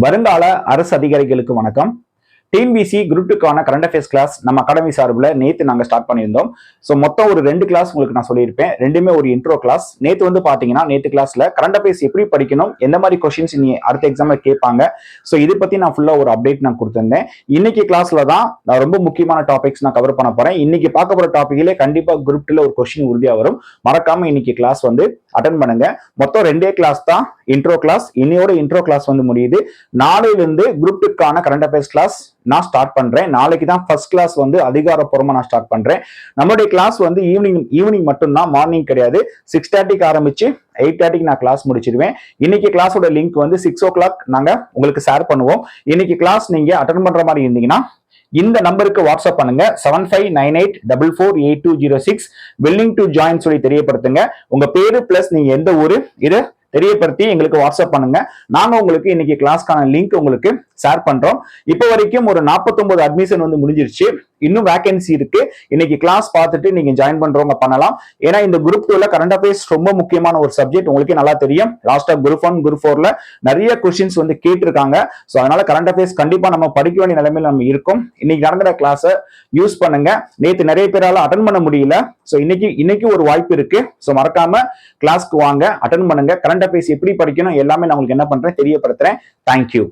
வருங்கால அரசு அதிகாரிகளுக்கு வணக்கம். டிஎன்பிசி குரூப் 2க்கான கரண்ட் அஃபேர்ஸ் கிளாஸ் நம்ம அகாடமி சார்பில் நேற்று நாங்கள் ஸ்டார்ட் பண்ணியிருந்தோம். ஸோ மொத்தம் ஒரு 2 கிளாஸ் உங்களுக்கு நான் சொல்லியிருப்பேன். ரெண்டுமே ஒரு இன்ட்ரோ கிளாஸ். நேற்று வந்து பார்த்தீங்கன்னா நேற்று கிளாஸ்ல கரண்ட் அஃபேர்ஸ் எப்படி படிக்கணும், எந்த மாதிரி கொஸ்டின்ஸ் நீ அடுத்த எக்ஸாம்ல கேட்பாங்க, ஸோ இதை பத்தி நான் ஃபுல்லா ஒரு அப்டேட் நான் கொடுத்திருந்தேன். இன்னைக்கு கிளாஸ்ல தான் நான் ரொம்ப முக்கியமான டாபிக்ஸ் நான் கவர் பண்ண போறேன். இன்னைக்கு பார்க்க போற டாபிக்லேயே கண்டிப்பா குரூப் 2ல ஒரு கொஸ்டின் உறுதியா வரும். மறக்காம இன்னைக்கு கிளாஸ் வந்து அட்டன் பண்ணுங்க. மொத்தம் 2 கிளாஸ் தான் இன்ட்ரோ கிளாஸ். இன்னையோட இன்ட்ரோ கிளாஸ் வந்து முடியுது. நாளையிலிருந்து குரூப் 2க்கான கரண்ட் அஃபேர்ஸ் கிளாஸ் நான் ஸ்டார்ட் பண்றேன். நாளைக்கு தான் ஃபர்ஸ்ட் கிளாஸ் வந்து அதிகாரப்பூர்வமா நான் ஸ்டார்ட் பண்றேன். நம்மளுடைய கிளாஸ் வந்து ஈவினிங் மட்டும்தான், மார்னிங் கிடையாது. 6:30க்கு ஆரம்பிச்சு 8:30க்கு நான் கிளாஸ் முடிச்சிருவேன். இன்னைக்கு கிளாஸோட லிங்க் வந்து 6 o'clock நாங்க உங்களுக்கு ஷேர் பண்ணுவோம். இன்னைக்கு கிளாஸ் நீங்க அட்டன் பண்ற மாதிரி இருந்தீங்கன்னா இந்த நம்பருக்கு வாட்ஸ்அப் பண்ணுங்க. 7598448206 willing to join சொல்லி தெரியப்படுத்துங்க. உங்க பேரு பிளஸ் நீங்க எந்த ஊரு இது தெரியப்படுத்தி எங்களுக்கு வாட்ஸ்அப் பண்ணுங்க. நாங்க உங்களுக்கு இன்னைக்கு கிளாஸ்க்கான லிங்க் உங்களுக்கு ஷேர் பண்றோம். இப்போ வரைக்கும் ஒரு 49 அட்மிஷன் வந்து முடிஞ்சிருச்சு. இன்னும் வேகன்சி இருக்கு. இன்னைக்கு கிளாஸ் பார்த்துட்டு நீங்க ஜாயின் பண்றவங்க பண்ணலாம். ஏன்னா இந்த குரூப் 2ல கரண்ட் அஃபேர்ஸ் ரொம்ப முக்கியமான ஒரு சப்ஜெக்ட். உங்களுக்கே நல்லா தெரியும். லாஸ்டா குரூப் 1 குரூப் 4ல நிறைய கொஸ்டின்ஸ் வந்து கேட்டிருக்காங்க. ஸோ அதனால கரண்ட் அஃபேர்ஸ் கண்டிப்பா நம்ம படிக்க வேண்டிய நிலைமையில நம்ம இருக்கும். இன்னைக்கு நடக்கிற கிளாஸை யூஸ் பண்ணுங்க. நேற்று நிறைய பேரால அட்டன் பண்ண முடியல. ஸோ இன்னைக்கு ஒரு வாய்ப்பு இருக்கு. ஸோ மறக்காம கிளாஸ்க்கு வாங்க, அட்டன் பண்ணுங்க. கரண்ட் அஃபேர்ஸ் எப்படி படிக்கணும் எல்லாமே நான் உங்களுக்கு என்ன பண்றேன் தெரியப்படுத்துறேன். தேங்க்யூ.